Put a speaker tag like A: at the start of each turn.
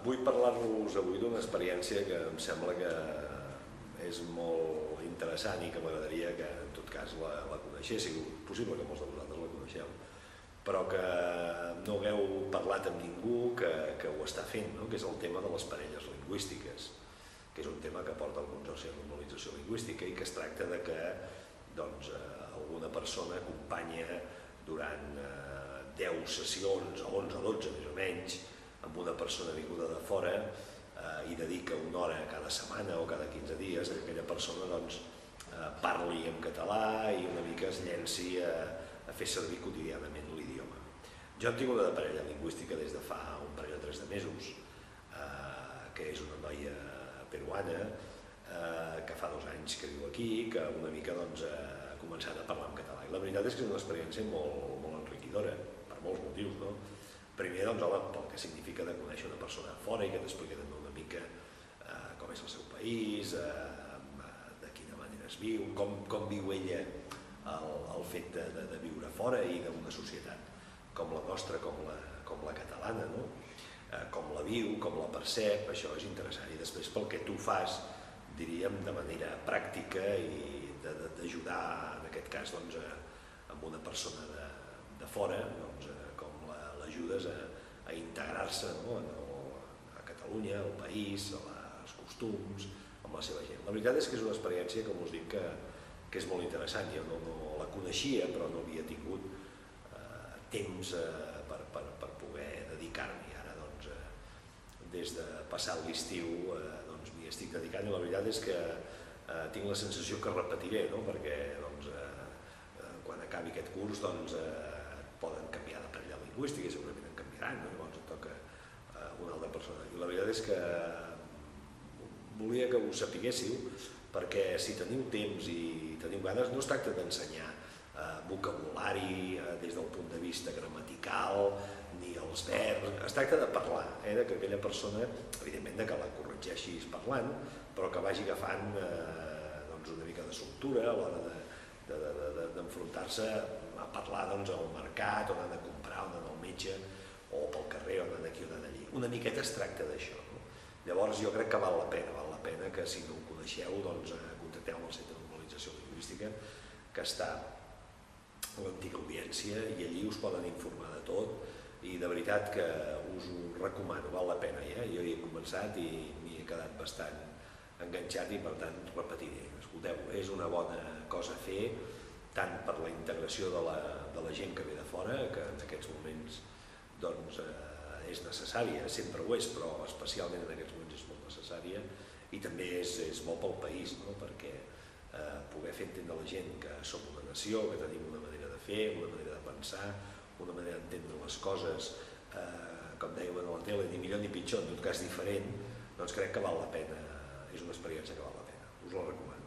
A: Vull parlar-vos avui d'una experiència que em sembla que és molt interessant i que m'agradaria que en tot cas la coneixéssiu. Possible que molts de vosaltres la coneixeu, però que no hagueu parlat amb ningú que ho està fent, no? Que és el tema de les parelles lingüístiques, que és un tema que porta el Consorci de Normalització Lingüística i que es tracta de que alguna persona acompanya durant 10 sessions, o 11 o 12 més o menys, amb una persona vinguda de fora i dedica una hora cada setmana o cada 15 dies que aquella persona parli en català i una mica es llenci a fer servir quotidianament l'idioma. Jo en tinc una de parella lingüística des de fa un parell o 3 de mesos, que és una noia peruana que fa 2 anys que viu aquí, que una mica ha començat a parlar en català. I la veritat és que és una experiència molt enriquidora, per molts motius, no? Primer, pel que significa de conèixer una persona de fora i que t'expliqui també una mica com és el seu país, de quina manera es viu, com viu ella el fet de viure fora i d'una societat com la nostra, com la catalana, no? Com la viu, com la percep, això és interessant. I després pel que tu fas, diríem, de manera pràctica i d'ajudar, en aquest cas, amb una persona de fora, com l'ajudes a integrar-se a Catalunya, al país, als costums, amb la seva gent. La veritat és que és una experiència, com us dic, que és molt interessant. Jo no la coneixia, però no havia tingut temps per poder dedicar-m'hi. Ara, des de passat l'estiu, m'hi estic dedicant i la veritat és que tinc la sensació que repetiré, perquè quan acabi aquest curs poden canviar de parella lingüística i segurament en canviaran, llavors et toca una altra persona. I la veritat és que volia que ho sapiguéssiu, perquè si teniu temps i teniu ganes, no es tracta d'ensenyar vocabulari des del punt de vista gramatical ni els verbs, es tracta de parlar, que aquella persona, evidentment que la corregeixis parlant, però que vagi agafant una mica de soltura a l'hora d'enfrontar-se a parlar al mercat, on han de comprar, on han al metge, o pel carrer, on han aquí, on han allí. Una miqueta es tracta d'això. Llavors jo crec que val la pena que si no ho coneixeu, contacteu amb el Centre de Normalització Lingüística, que està a l'antiga Audiència, i allí us poden informar de tot i de veritat que us ho recomano, val la pena. Jo hi he començat i m'hi he quedat bastant enganxat i per tant repetiré. Escolteu, és una bona cosa a fer, tant per la integració de la gent que ve de fora, que en aquests moments és necessària, sempre ho és, però especialment en aquests moments és molt necessària, i també és bo pel país, perquè poder fer entendre a la gent que som una nació, que tenim una manera de fer, una manera de pensar, una manera d'entendre les coses, com dèiem a la tele, ni millor ni pitjor, en tot cas diferent, doncs crec que val la pena, és una experiència que val la pena, us la recomano.